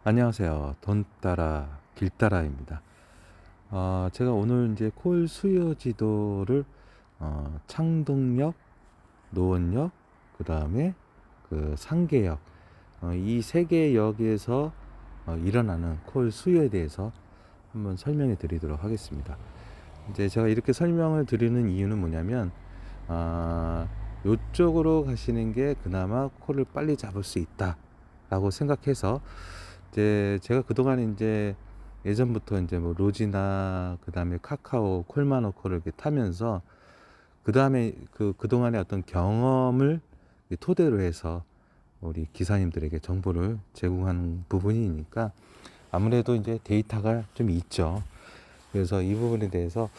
안녕하세요. 돈 따라 길 따라입니다. 제가 오늘 이제 콜 수요 지도를 창동역, 노원역, 그 다음에 그 상계역, 이 세 개 역에서 일어나는 콜 수요에 대해서 한번 설명해 드리도록 하겠습니다. 이제 제가 이렇게 설명을 드리는 이유는 뭐냐면, 요쪽으로 가시는 게 그나마 콜을 빨리 잡을 수 있다라고 생각해서 이제 제가 그동안 이제 예전부터 이제 뭐 로지나 그다음에 카카오, 콜마노코를 이렇게 타면서 그다음에 그동안의 어떤 경험을 토대로 해서 우리 기사님들에게 정보를 제공하는 부분이니까 아무래도 이제 데이터가 좀 있죠. 그래서 이 부분에 대해서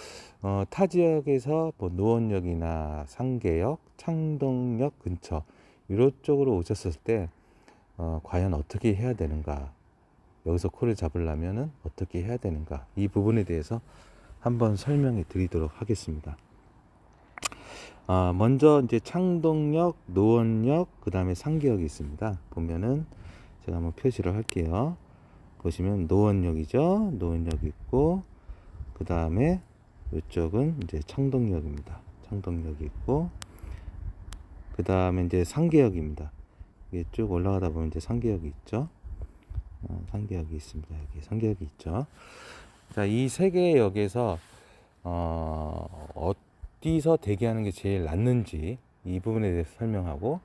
타 지역에서 뭐 노원역이나 상계역, 창동역 근처 이런 쪽으로 오셨을 때 과연 어떻게 해야 되는가, 여기서 콜을 잡으려면은 어떻게 해야 되는가, 이 부분에 대해서 한번 설명해 드리도록 하겠습니다. 먼저 이제 창동역, 노원역, 그 다음에 상계역이 있습니다. 보면은 제가 한번 표시를 할게요. 보시면 노원역이죠. 노원역 있고, 그 다음에 이쪽은 이제 창동역입니다. 창동역이 있고, 그 다음에 이제 상계역입니다. 이게 쭉 올라가다 보면 이제 상계역이 있죠. 상계역이 있습니다. 여기 상계역이 있죠. 자, 이 세 개의 역에서 어디서 대기하는 게 제일 낫는지 이 부분에 대해서 설명하고,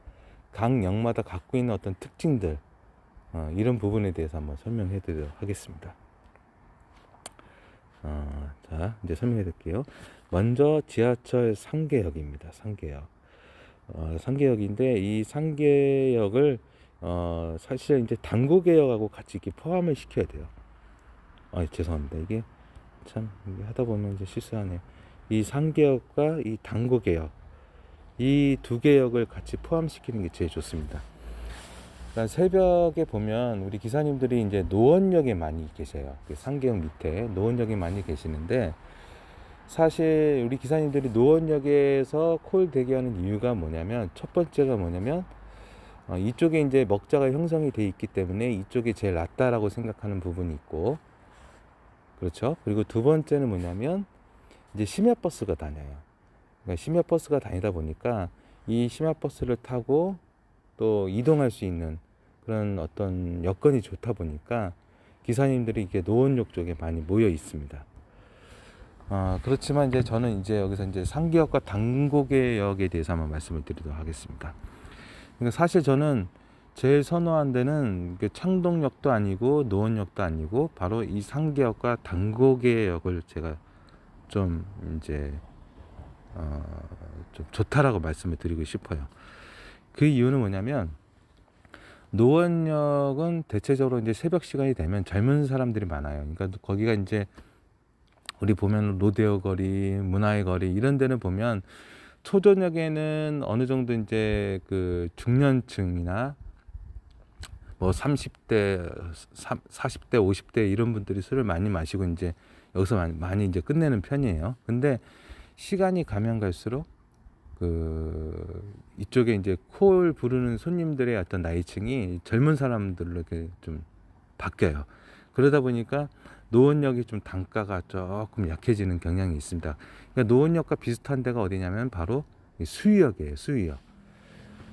각 역마다 갖고 있는 어떤 특징들, 이런 부분에 대해서 한번 설명해 드리도록 하겠습니다. 자, 이제 설명해 드릴게요. 먼저 지하철 상계역입니다. 상계역. 상계역인데 이 상계역을 사실 이제 당구개역하고 같이 이렇게 포함을 시켜야 돼요. 죄송합니다. 이게 참 이게 하다 보면 이제 실수하네요. 이 상계역과 이 당구개역, 이 두 개역을 같이 포함시키는 게 제일 좋습니다. 그러니까 새벽에 보면 우리 기사님들이 이제 노원역에 많이 계세요. 상계역 밑에 노원역에 많이 계시는데, 사실 우리 기사님들이 노원역에서 콜 대기하는 이유가 뭐냐면, 첫 번째가 뭐냐면 이쪽에 이제 먹자가 형성이 돼 있기 때문에 이쪽이 제일 낫다라고 생각하는 부분이 있고, 그렇죠. 그리고 두 번째는 뭐냐면 이제 심야버스가 다녀요. 그러니까 심야버스가 다니다 보니까 이 심야버스를 타고 또 이동할 수 있는 그런 어떤 여건이 좋다 보니까 기사님들이 이게 노원역 쪽에 많이 모여 있습니다. 그렇지만 이제 저는 이제 여기서 이제 상계역과 당고개역에 대해서 한번 말씀을 드리도록 하겠습니다. 그러니까 사실 저는 제일 선호한 데는 창동역도 아니고 노원역도 아니고 바로 이 상계역과 당고개역을 제가 좀 이제 좀 좋다라고 말씀을 드리고 싶어요. 그 이유는 뭐냐면, 노원역은 대체적으로 이제 새벽 시간이 되면 젊은 사람들이 많아요. 그러니까 거기가 이제 우리 보면 로데오 거리, 문화의 거리 이런 데는 보면 초저녁에는 어느 정도 이제 그 중년층이나 뭐 30대, 40대, 50대 이런 분들이 술을 많이 마시고 이제 여기서 많이 이제 끝내는 편이에요. 근데 시간이 가면 갈수록 이쪽에 이제 콜 부르는 손님들의 어떤 나이층이 젊은 사람들로 이렇게 좀 바뀌어요. 그러다 보니까 노원역이 좀 단가가 조금 약해지는 경향이 있습니다. 그러니까 노원역과 비슷한 데가 어디냐면 바로 수유역이에요. 수유역.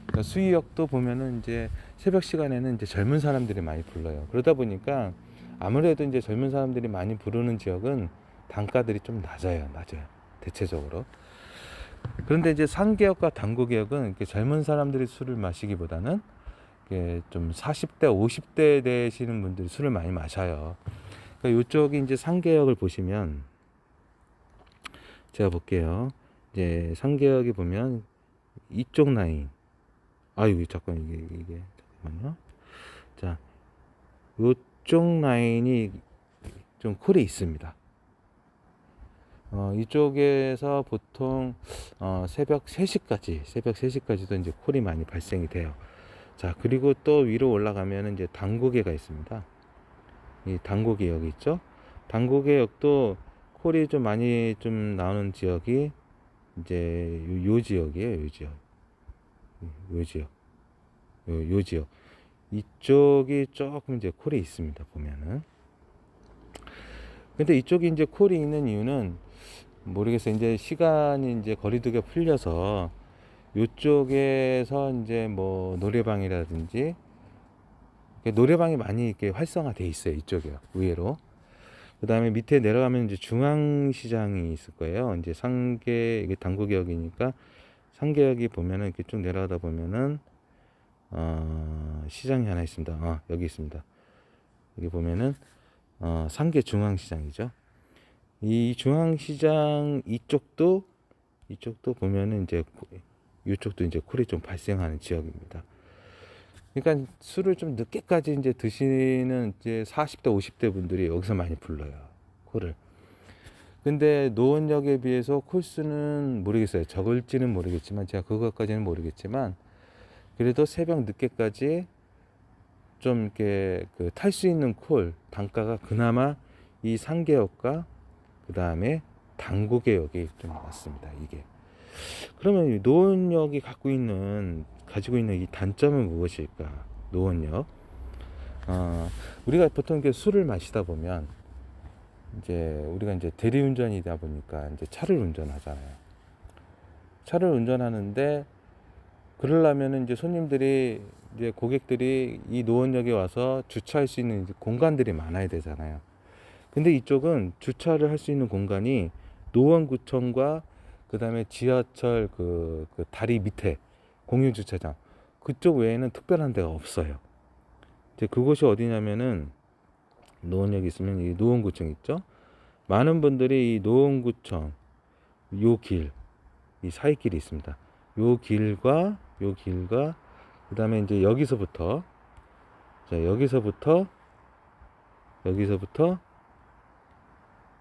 그러니까 수유역도 보면은 이제 새벽 시간에는 이제 젊은 사람들이 많이 불러요. 그러다 보니까 아무래도 이제 젊은 사람들이 많이 부르는 지역은 단가들이 좀 낮아요. 대체적으로. 그런데 이제 상계역과 당구개역은 젊은 사람들이 술을 마시기보다는 좀 40대, 50대 되시는 분들이 술을 많이 마셔요. 그러니까 이쪽이 이제 상계역을 보시면, 제가 볼게요. 이제 상계역이 보면 이쪽 라인, 이거 잠깐 이게 잠깐만요. 자, 이쪽 라인이 좀 콜이 있습니다. 이쪽에서 보통 새벽 3시까지도 이제 콜이 많이 발생이 돼요. 자, 그리고 또 위로 올라가면 이제 당고개가 있습니다. 이 당고개역이 있죠. 당고개역도 콜이 좀 많이 좀 나오는 지역이 이제 요 지역이에요. 요 지역. 요 지역. 요 지역. 이쪽이 조금 이제 콜이 있습니다. 보면은. 근데 이쪽이 이제 콜이 있는 이유는 모르겠어요. 이제 시간이 이제 거리두기가 풀려서 이쪽에서 이제 뭐 노래방이라든지 노래방이 많이 이렇게 활성화돼 있어요. 이쪽이요. 의외로. 그 다음에 밑에 내려가면 이제 중앙시장이 있을 거예요. 이제 상계, 이게 당구역이니까 상계역이 보면은 이렇게 쭉 내려가다 보면은, 시장이 하나 있습니다. 여기 있습니다. 여기 보면은, 상계 중앙시장이죠. 이 중앙시장 이쪽도 보면은 이제, 이쪽도 이제 콜이 좀 발생하는 지역입니다. 그러니까 술을 좀 늦게까지 이제 드시는 이제 40대, 50대 분들이 여기서 많이 불러요. 콜을. 근데 노원역에 비해서 콜수는 모르겠어요. 적을지는 모르겠지만, 제가 그것까지는 모르겠지만, 그래도 새벽 늦게까지 좀 이렇게 그 탈 수 있는 콜 단가가 그나마 이 상계역과 그 다음에 당구계역이 좀 맞습니다. 이게. 그러면 이 노원역이 가지고 있는 이 단점은 무엇일까? 노원역. 우리가 보통 이렇게 술을 마시다 보면 이제 우리가 이제 대리운전이다 보니까 이제 차를 운전하잖아요. 차를 운전하는데 그러려면은 이제 이제 고객들이 이 노원역에 와서 주차할 수 있는 이제 공간들이 많아야 되잖아요. 근데 이쪽은 주차를 할 수 있는 공간이 노원구청과 그 다음에 지하철 그 다리 밑에 공유주차장 그쪽 외에는 특별한 데가 없어요. 이제 그곳이 어디냐면은 노원역이 있으면 이 노원구청 있죠. 많은 분들이 이 노원구청 이 사이길이 있습니다. 요 길과 그 다음에 이제 여기서부터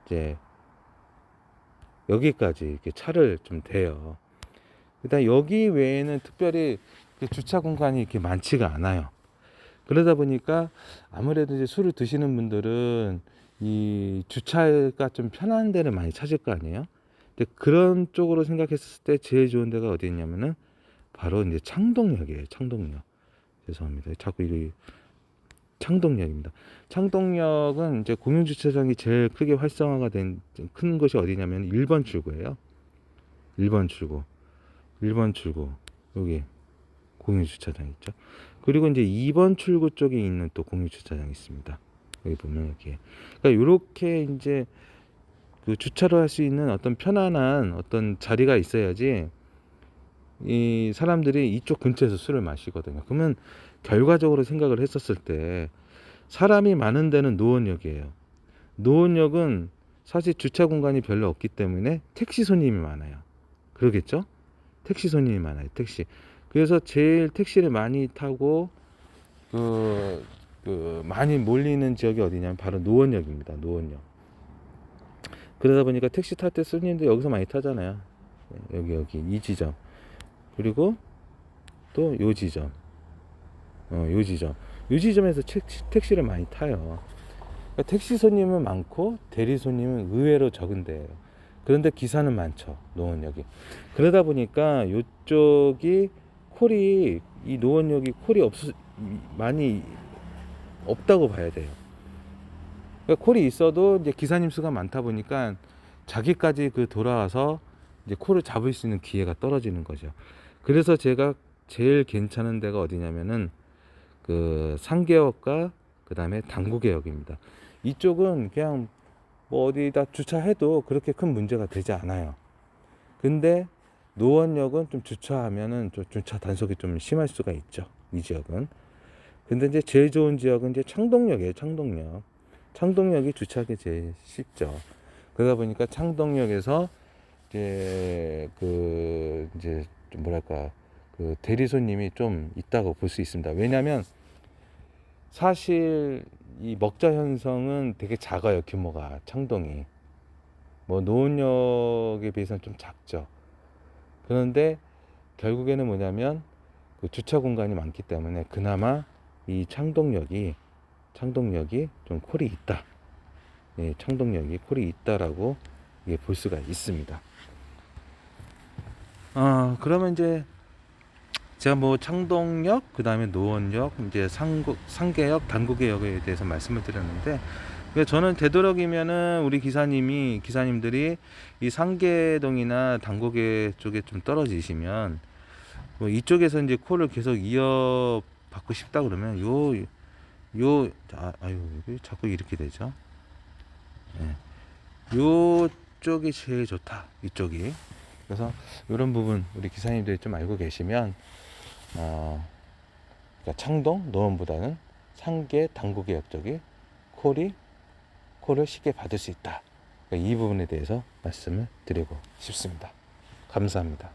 이제 여기까지 이렇게 차를 좀 대요. 일단 여기 외에는 특별히 주차 공간이 이렇게 많지가 않아요. 그러다 보니까 아무래도 이제 술을 드시는 분들은 이 주차가 좀 편한 데를 많이 찾을 거 아니에요. 근데 그런 쪽으로 생각했을 때 제일 좋은 데가 어디 있냐면은 바로 이제 창동역이에요. 창동역. 죄송합니다. 자꾸 이 창동역입니다. 창동역은 이제 공용주차장이 제일 크게 활성화가 된 큰 곳이 어디냐면 1번 출구예요. 1번 출구. 1번 출구. 여기 공용주차장 있죠. 그리고 이제 2번 출구 쪽에 있는 또 공용주차장이 있습니다. 여기 보면 이렇게. 그러니까 이렇게 이제 그 주차를 할 수 있는 어떤 편안한 어떤 자리가 있어야지 이 사람들이 이쪽 근처에서 술을 마시거든요. 그러면 결과적으로 생각을 했었을 때 사람이 많은 데는 노원역이에요. 노원역은 사실 주차 공간이 별로 없기 때문에 택시 손님이 많아요. 그러겠죠? 택시 손님이 많아요. 택시. 그래서 제일 택시를 많이 타고 많이 몰리는 지역이 어디냐면 바로 노원역입니다. 노원역. 그러다 보니까 택시 탈 때 손님들 여기서 많이 타잖아요. 여기 이 지점. 그리고 또 요 지점. 요 지점. 요 지점에서 택시를 많이 타요. 그러니까 택시 손님은 많고 대리 손님은 의외로 적은데요. 그런데 기사는 많죠. 노원역이. 그러다 보니까 요쪽이 이 노원역이 많이 없다고 봐야 돼요. 그러니까 콜이 있어도 이제 기사님 수가 많다 보니까 자기까지 돌아와서 이제 콜을 잡을 수 있는 기회가 떨어지는 거죠. 그래서 제가 제일 괜찮은 데가 어디냐면은 그 상계역과 그 다음에 당구계역입니다. 이쪽은 그냥 뭐 어디다 주차해도 그렇게 큰 문제가 되지 않아요. 근데 노원역은 좀 주차하면은 좀 주차 단속이 좀 심할 수가 있죠. 이 지역은. 근데 이제 제일 좋은 지역은 이제 창동역이에요. 창동역. 창동역이 주차하기 제일 쉽죠. 그러다 보니까 창동역에서 이제 이제 좀 뭐랄까 대리 손님이 좀 있다고 볼 수 있습니다. 왜냐하면 사실 이 먹자 현성은 되게 작아요. 규모가 창동이 뭐 노원역에 비해서는 좀 작죠. 그런데 결국에는 뭐냐면 주차 공간이 많기 때문에 그나마 이 창동역이 좀 콜이 있다. 예, 창동역이 콜이 있다라고 볼 수가 있습니다. 그러면 이제 제가 뭐 창동역, 그 다음에 노원역, 이제 상계역, 단국계역에 대해서 말씀을 드렸는데, 저는 되도록이면은 우리 기사님들이 이 상계동이나 단국계 쪽에 좀 떨어지시면, 뭐 이쪽에서 이제 콜을 계속 이어받고 싶다 그러면 아유, 왜 자꾸 이렇게 되죠? 예. 요쪽이 제일 좋다. 이쪽이. 그래서 이런 부분 우리 기사님들이 좀 알고 계시면 그러니까 창동 노원보다는 상계 당구계역 쪽이 콜을 쉽게 받을 수 있다. 그러니까 이 부분에 대해서 말씀을 드리고 싶습니다. 감사합니다.